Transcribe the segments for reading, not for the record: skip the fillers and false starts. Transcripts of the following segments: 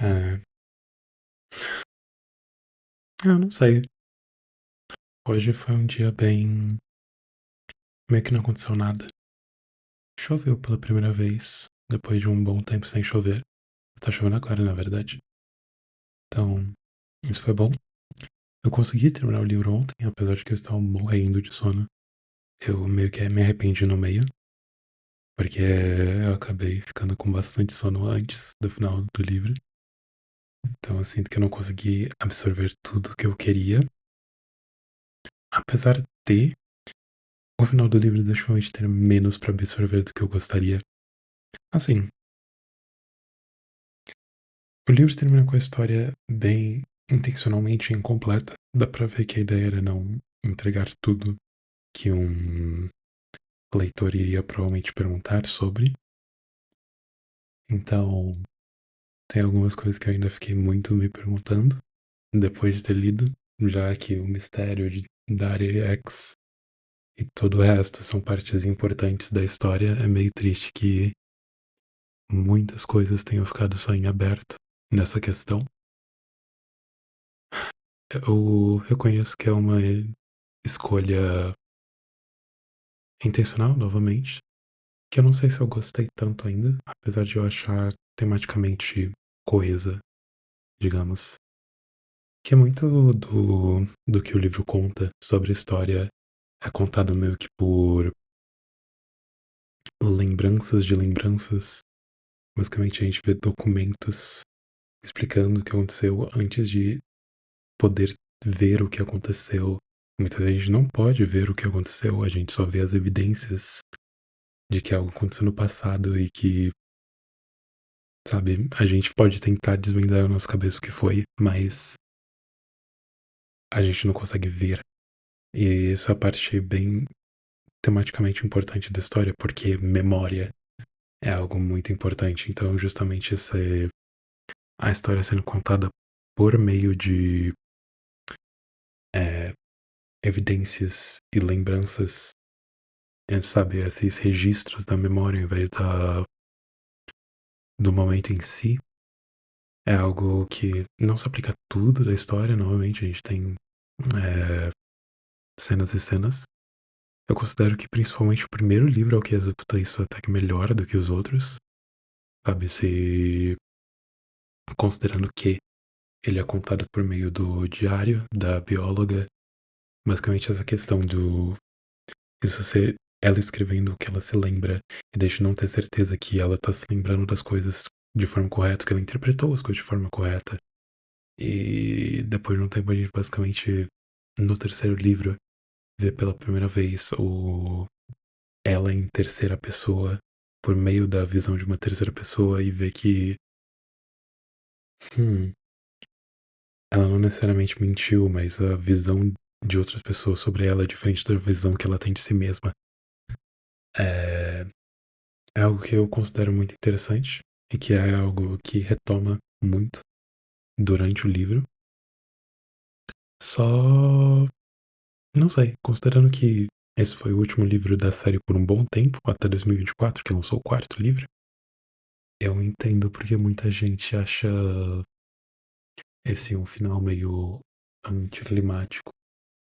É, eu não sei. Hoje foi um dia bem. Meio que não aconteceu nada. Choveu pela primeira vez, depois de um bom tempo sem chover. Está chovendo agora, na verdade. Então, isso foi bom. Eu consegui terminar o livro ontem, apesar de que eu estava morrendo de sono. Eu meio que me arrependi no meio, porque eu acabei ficando com bastante sono antes do final do livro. Então eu sinto que eu não consegui absorver tudo que eu queria. Apesar de o final do livro definitivamente ter menos pra absorver do que eu gostaria. Assim, o livro termina com a história bem intencionalmente incompleta. Dá pra ver que a ideia era não entregar tudo que um leitor iria provavelmente perguntar sobre. Então, tem algumas coisas que eu ainda fiquei muito me perguntando depois de ter lido, já que o mistério da área X e todo o resto são partes importantes da história. É meio triste que muitas coisas tenham ficado só em aberto nessa questão. Eu reconheço que é uma escolha intencional, novamente, que eu não sei se eu gostei tanto ainda, apesar de eu achar tematicamente coesa, digamos. Que é muito do que o livro conta sobre a história. É contado meio que por lembranças de lembranças. Basicamente, a gente vê documentos explicando o que aconteceu antes de poder ver o que aconteceu. Muitas vezes a gente não pode ver o que aconteceu, a gente só vê as evidências de que algo aconteceu no passado e que, sabe, a gente pode tentar desvendar na nossa cabeça o que foi, mas a gente não consegue ver. E isso é a parte bem tematicamente importante da história, porque memória é algo muito importante. Então, justamente a história sendo contada por meio de é, evidências e lembranças, sabe, esses registros da memória, ao invés do momento em si, é algo que não se aplica a tudo da história. Novamente, a gente tem cenas e cenas. Eu considero que principalmente o primeiro livro é o que executa isso até que melhor do que os outros, sabe, se considerando que ele é contado por meio do diário da bióloga. Basicamente essa questão do isso ser ela escrevendo o que ela se lembra e deixa não ter certeza que ela tá se lembrando das coisas de forma correta, que ela interpretou as coisas de forma correta. E depois de um tempo a gente basicamente, no terceiro livro, vê pela primeira vez ela em terceira pessoa, por meio da visão de uma terceira pessoa, e vê que hum, ela não necessariamente mentiu, mas a visão de outras pessoas sobre ela é diferente da visão que ela tem de si mesma. É, é algo que eu considero muito interessante e que é algo que retoma muito durante o livro. Só não sei, considerando que esse foi o último livro da série por um bom tempo, até 2024, que lançou o quarto livro, eu entendo porque muita gente acha esse um final meio anticlimático.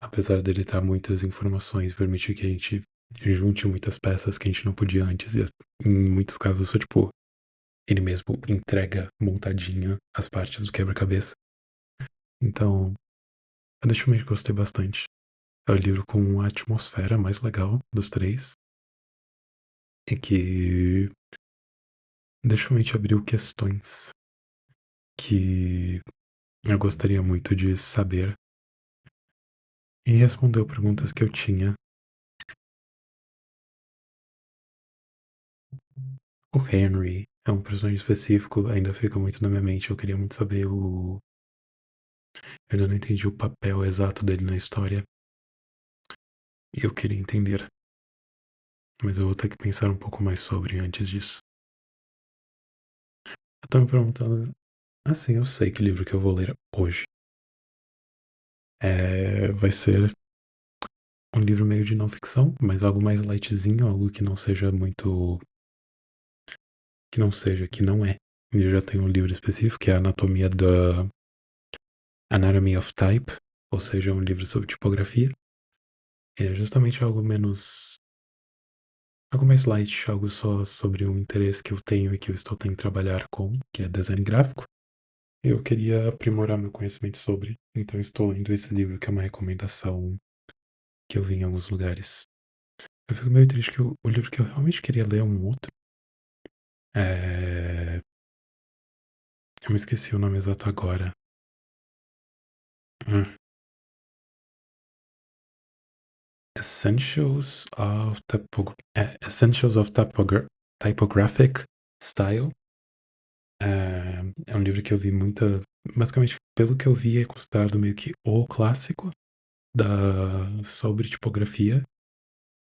Apesar dele dar muitas informações, permitir que a gente junte muitas peças que a gente não podia antes. E em muitos casos, só tipo, ele mesmo entrega montadinha as partes do quebra-cabeça. Então, eu definitivamente gostei bastante. É o livro com a atmosfera mais legal dos três. E que definitivamente abriu questões que eu gostaria muito de saber. E respondeu perguntas que eu tinha. O Henry é um personagem específico, ainda fica muito na minha mente. Eu queria muito saber o. Eu ainda não entendi o papel exato dele na história. E eu queria entender. Mas eu vou ter que pensar um pouco mais sobre antes disso. Eu tô me perguntando. Assim, eu sei que livro que eu vou ler hoje. Vai ser um livro meio de não ficção, mas algo mais lightzinho, algo que não seja muito. Que não seja, que não é. E eu já tenho um livro específico, que é a Anatomia da Anatomy of Type, ou seja, um livro sobre tipografia. É justamente algo mais light, algo só sobre um interesse que eu tenho e que eu estou tentando trabalhar com, que é design gráfico. Eu queria aprimorar meu conhecimento sobre, então estou lendo esse livro, que é uma recomendação que eu vi em alguns lugares. Eu fico meio triste que o livro que eu realmente queria ler é um outro. É... Eu me esqueci o nome exato agora. Hum. Essentials of Typographic Style. É um livro que eu vi muita. Basicamente, pelo que eu vi, é considerado meio que o clássico sobre tipografia.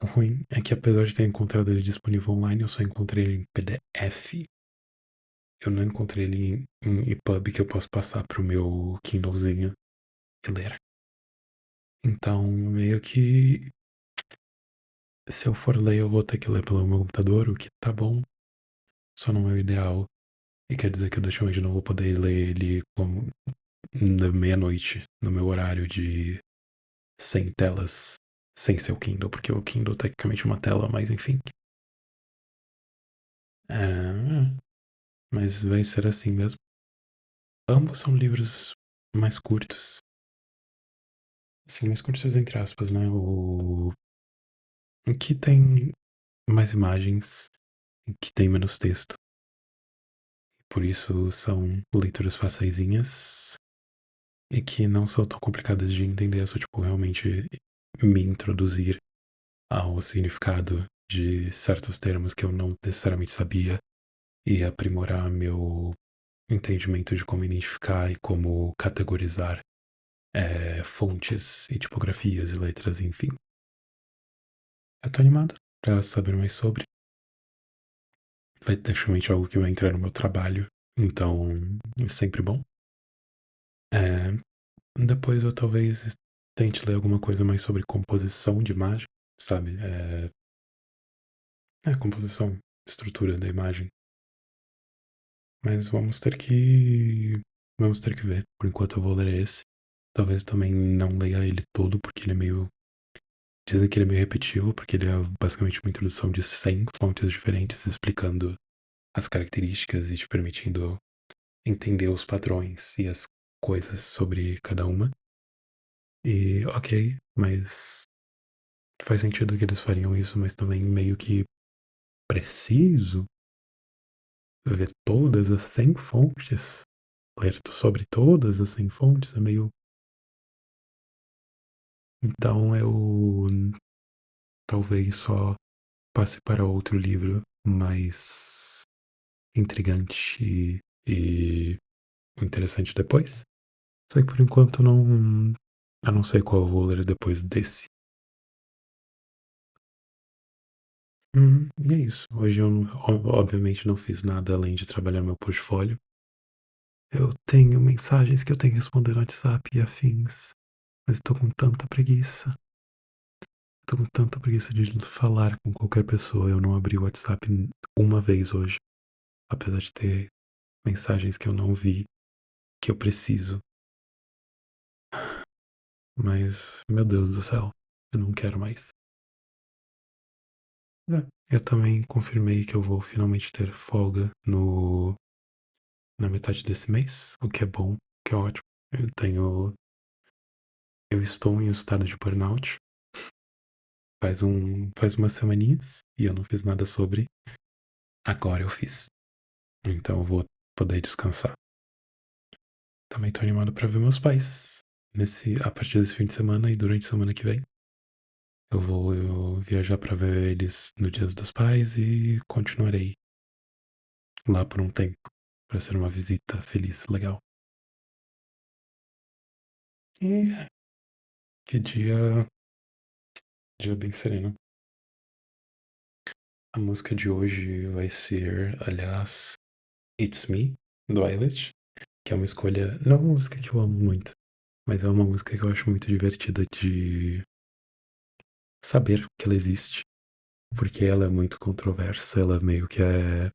O ruim é que, apesar de ter encontrado ele disponível online, eu só encontrei ele em PDF. Eu não encontrei ele em EPUB que eu posso passar pro meu Kindlezinho e ler. Então, meio que se eu for ler, eu vou ter que ler pelo meu computador, o que tá bom, só não é o ideal. E quer dizer que eu praticamente não vou poder ler ele como na meia-noite, no meu horário de sem telas, sem ser o Kindle, porque o Kindle tecnicamente é uma tela, mas enfim. Mas vai ser assim mesmo. Ambos são livros mais curtos. Assim, mais curtos entre aspas, né? O que tem mais imagens, que tem menos texto. Por isso são leituras faceizinhas e que não são tão complicadas de entender. É só, tipo, realmente me introduzir ao significado de certos termos que eu não necessariamente sabia e aprimorar meu entendimento de como identificar e como categorizar fontes e tipografias e letras, enfim. Eu tô animado pra saber mais sobre. Vai definitivamente algo que vai entrar no meu trabalho, então é sempre bom. É, depois eu talvez tente ler alguma coisa mais sobre composição de imagem, sabe? Composição, estrutura da imagem. Mas vamos ter que ver. Por enquanto eu vou ler esse. Talvez também não leia ele todo, porque ele é meio. Dizem que ele é meio repetitivo, porque ele é basicamente uma introdução de 100 fontes diferentes explicando as características e te permitindo entender os padrões e as coisas sobre cada uma. E ok, mas faz sentido que eles fariam isso, mas também meio que preciso ver todas as 100 fontes. Ler sobre todas as 100 fontes é meio. Então eu talvez só passe para outro livro mais intrigante e interessante depois. Só que por enquanto não. Eu não sei qual eu vou ler depois desse. E é isso. Hoje eu, obviamente, não fiz nada além de trabalhar meu portfólio. Eu tenho mensagens que eu tenho que responder no WhatsApp e afins, mas estou com tanta preguiça. Estou com tanta preguiça de falar com qualquer pessoa. Eu não abri o WhatsApp uma vez hoje, apesar de ter mensagens que eu não vi, que eu preciso. Mas, meu Deus do céu, eu não quero mais. Eu também confirmei que eu vou finalmente ter folga na metade desse mês, o que é bom, o que é ótimo. Eu estou em um estado de burnout faz umas semaninhas e eu não fiz nada sobre. Agora eu fiz. Então eu vou poder descansar. Também tô animado pra ver meus pais a partir desse fim de semana e durante a semana que vem. Eu viajar pra ver eles no Dia dos Pais e continuarei lá por um tempo pra ser uma visita feliz, legal. E que dia bem sereno. A música de hoje vai ser, aliás, It's Me, do Eilish, que é uma escolha, não é uma música que eu amo muito, mas é uma música que eu acho muito divertida de saber que ela existe, porque ela é muito controversa, ela meio que é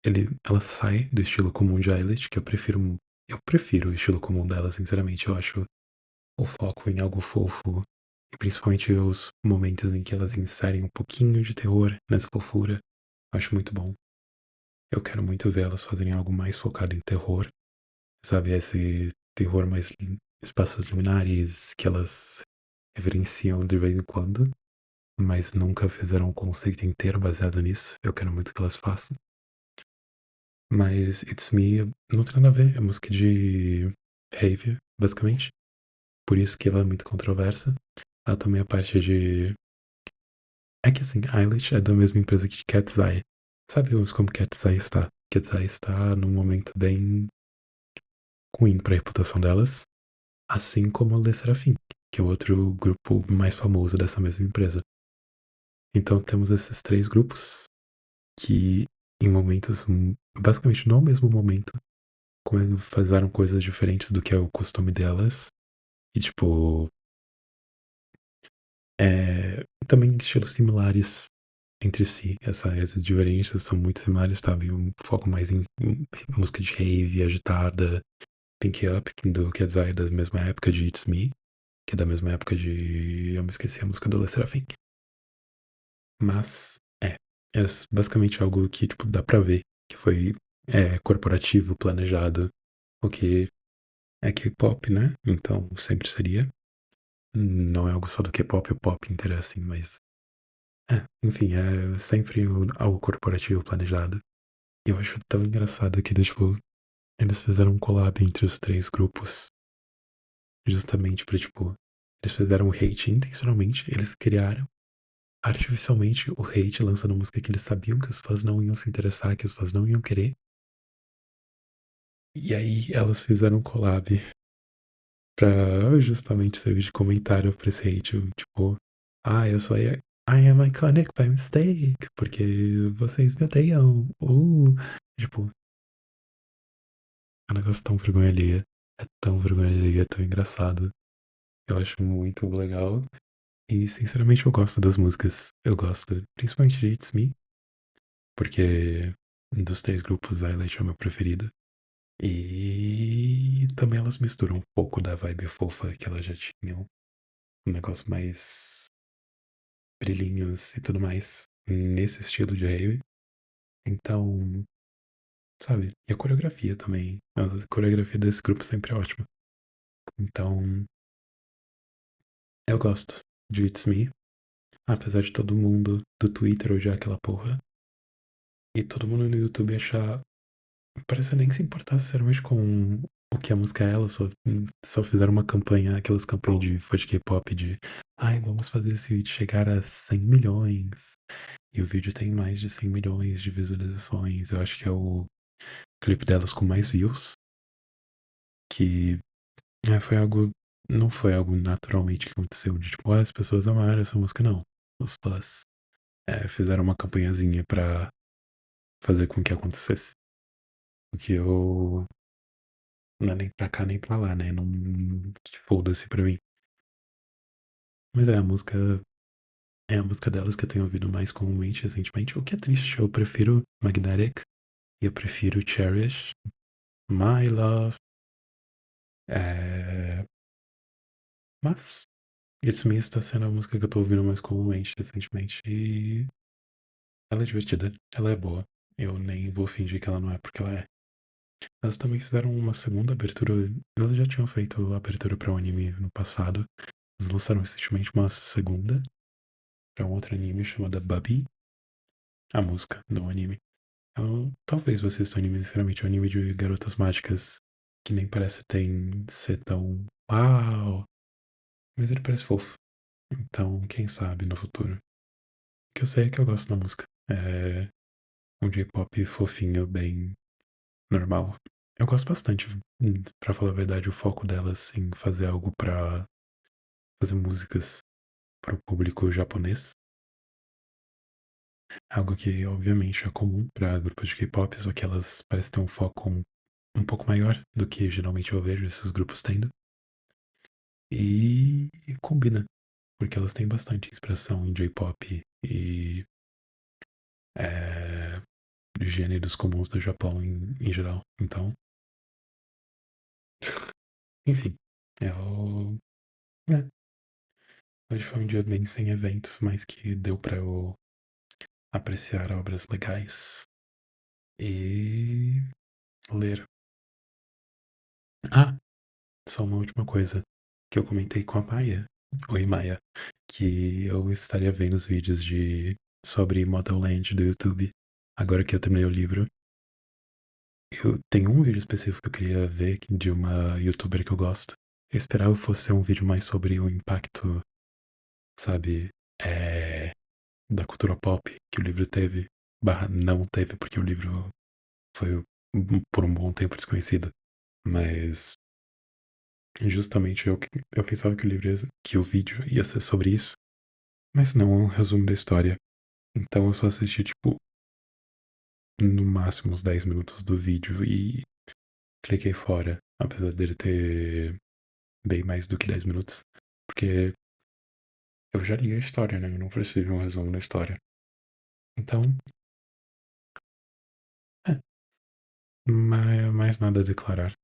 ela sai do estilo comum de Eilish, que eu prefiro o estilo comum dela, sinceramente. Eu acho o foco em algo fofo, e principalmente os momentos em que elas inserem um pouquinho de terror nessa fofura, eu acho muito bom. Eu quero muito ver elas fazerem algo mais focado em terror, sabe? Esse terror mais espaços luminares que elas reverenciam de vez em quando, mas nunca fizeram um conceito inteiro baseado nisso. Eu quero muito que elas façam. Mas It's Me não tem nada a ver, é música de rave, basicamente. Por isso que ela é muito controversa. Ela também é parte de. É que assim, Eilish é da mesma empresa que Cat's Eye. Sabemos como Cat's Eye está. Cat's Eye está num momento bem ruim para a reputação delas, assim como a Le Sserafim, que é o outro grupo mais famoso dessa mesma empresa. Então temos esses três grupos que, em momentos, basicamente no mesmo momento, fizeram coisas diferentes do que é o costume delas. E, tipo, também estilos similares entre si. Essas diferenças são muito similares, sabe? Um foco mais em música de rave, agitada. Pink Up, que é da mesma época de It's Me, que é da mesma época de. Eu me esqueci a música do Le Sserafim. Mas é basicamente algo que, tipo, dá pra ver que foi corporativo, planejado, o que é K-pop, né? Então sempre seria. Não é algo só do K-pop, o pop inteiro é assim, mas. Enfim, é sempre algo corporativo planejado. E eu acho tão engraçado que, tipo, eles fizeram um collab entre os três grupos, justamente pra, tipo, eles fizeram o hate intencionalmente, eles criaram artificialmente o hate lançando música que eles sabiam que os fãs não iam se interessar, que os fãs não iam querer. E aí elas fizeram um collab pra justamente servir de comentário pra esse hate. Tipo, eu sou I am iconic by mistake, porque vocês me odeiam. Tipo, é um negócio tão vergonha alheia. É tão vergonha alheia, é tão engraçado. Eu acho muito legal. E sinceramente eu gosto das músicas. Eu gosto, principalmente de It's Me, porque dos três grupos, Eilish é o meu preferido. E também elas misturam um pouco da vibe fofa que elas já tinham. Um negócio mais brilhinhos e tudo mais nesse estilo de rave. Então, sabe? E a coreografia também. A coreografia desse grupo sempre é ótima. Então, eu gosto de It's Me. Apesar de todo mundo do Twitter odiar aquela porra. E todo mundo no YouTube achar. Parece nem se importar sinceramente com o que a música é. Elas só fizeram uma campanha, aquelas campanhas de fã de K-pop de vamos fazer esse vídeo chegar a 100 milhões. E o vídeo tem mais de 100 milhões de visualizações. Eu acho que é o clipe delas com mais views. Que foi algo. Não foi algo naturalmente que aconteceu. De tipo, as pessoas amaram essa música, não. Os fãs fizeram uma campanhazinha pra fazer com que acontecesse. O que eu. Não é nem pra cá nem pra lá, né? Não. Que foda-se pra mim. Mas é a música delas que eu tenho ouvido mais comumente recentemente. O que é triste, eu prefiro Magnetic e eu prefiro Cherish, My Love. É... Mas It's Me está sendo a música que eu tô ouvindo mais comumente recentemente. E ela é divertida, ela é boa. Eu nem vou fingir que ela não é, porque ela é. Elas também fizeram uma segunda abertura. Elas já tinham feito a abertura para um anime no passado. Eles lançaram recentemente uma segunda para um outro anime chamada Bubby. A música, não o anime. Então, talvez você assista um anime, sinceramente, um anime de garotas mágicas que nem parece ser tão uau, mas ele parece fofo. Então, quem sabe no futuro. O que eu sei é que eu gosto da música. É um J-pop fofinho, bem normal. Eu gosto bastante, pra falar a verdade, o foco delas em fazer algo pra fazer músicas pro público japonês. Algo que, obviamente, é comum pra grupos de K-pop, só que elas parecem ter um foco um pouco maior do que geralmente eu vejo esses grupos tendo. E combina, porque elas têm bastante expressão em J-pop e gêneros comuns do Japão em geral. Então, enfim, eu. É, hoje foi um dia bem sem eventos, mas que deu pra eu apreciar obras legais e ler. Ah, só uma última coisa que eu comentei com a Maia. Oi, Maia. Que eu estaria vendo os vídeos sobre Model Land do YouTube. Agora que eu terminei o livro. Eu tenho um vídeo específico que eu queria ver de uma youtuber que eu gosto. Eu esperava que fosse ser um vídeo mais sobre o impacto, sabe, é, da cultura pop que o livro teve. Barra não teve, porque o livro foi por um bom tempo desconhecido. Mas justamente eu pensava que que o vídeo ia ser sobre isso, mas não é um resumo da história. Então eu só assisti, tipo, no máximo uns 10 minutos do vídeo e cliquei fora, apesar dele ter bem mais do que 10 minutos. Porque eu já li a história, né? Eu não preciso de um resumo da história. Então, é, mais nada a declarar.